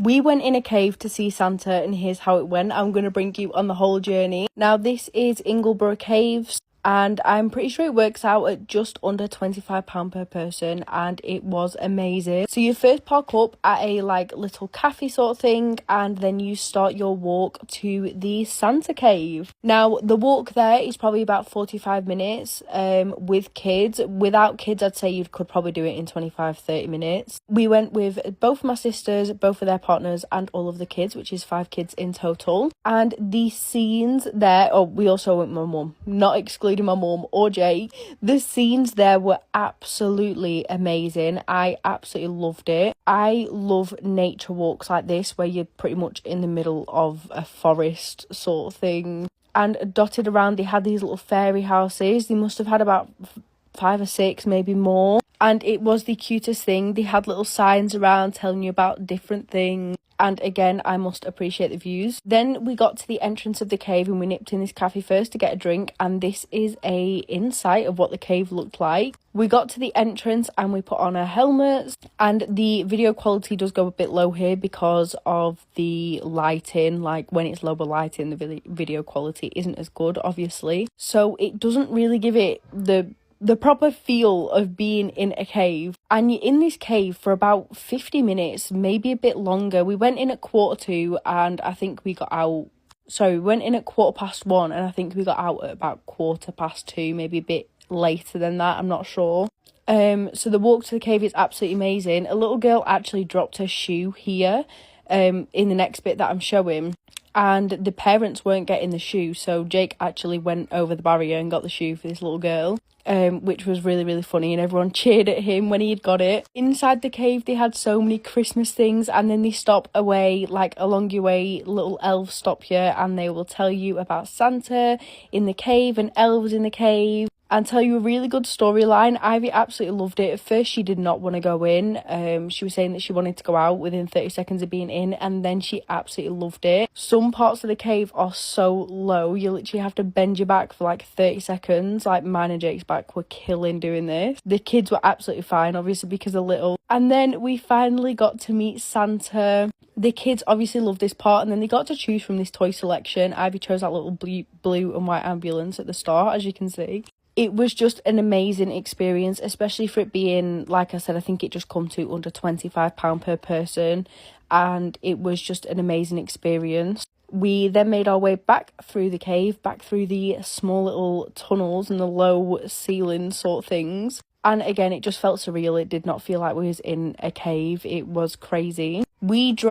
We went in a cave to see Santa, and here's how it went. I'm going to bring you on the whole journey. Now, this is Ingleborough Caves, and I'm pretty sure it works out at just under £25 per person, and it was amazing. So you first park up at a like little cafe sort of thing, and then you start your walk to the Santa cave. Now, the walk there is probably about 45 minutes with kids. Without kids, I'd say you could probably do it in 25-30 minutes. We went with both my sisters, both of their partners, and all of the kids, which is 5 kids in total. And the scenes there, we also went with my mum, not excluding my mum or Jake. The scenes there were absolutely amazing. I absolutely loved it. I love nature walks like this where you're pretty much in the middle of a forest sort of thing, and dotted around they had these little fairy houses. They must have had about 5 or 6, maybe more, and it was the cutest thing. They had little signs around telling you about different things. And again, I must appreciate the views. Then we got to the entrance of the cave and we nipped in this cafe first to get a drink. And this is a insight of what the cave looked like. We got to the entrance and we put on our helmets. And the video quality does go a bit low here because of the lighting. Like when it's lower lighting, the video quality isn't as good, obviously. So it doesn't really give it the proper feel of being in a cave. And you're in this cave for about 50 minutes, maybe a bit longer. We went in at 1:45 and I think we got out, we went in at 1:15 and I think we got out at about 2:15, maybe a bit later than that, I'm not sure. So the walk to the cave is absolutely amazing. A little girl actually dropped her shoe here in the next bit that I'm showing, and the parents weren't getting the shoe, so Jake actually went over the barrier and got the shoe for this little girl, which was really, really funny, and everyone cheered at him when he had got it. Inside the cave they had so many Christmas things, and then they stop away, like along your way, little elves stop you and they will tell you about Santa in the cave and elves in the cave, and tell you a really good storyline. Ivy absolutely loved it. At first she did not want to go in. She was saying that she wanted to go out within 30 seconds of being in, and then she absolutely loved it. Some parts of the cave are so low, you literally have to bend your back for like 30 seconds. Like mine and Jake's back were killing doing this. The kids were absolutely fine, obviously, because they're little. And then we finally got to meet Santa. The kids obviously loved this part, and then they got to choose from this toy selection. Ivy chose that little blue and white ambulance at the start, as you can see. It was just an amazing experience, especially for it being, like I said, I think it just come to under £25 per person, and it was just an amazing experience. We then made our way back through the cave, back through the small little tunnels and the low ceiling sort of things. And again, it just felt surreal. It did not feel like we was in a cave. It was crazy. We drove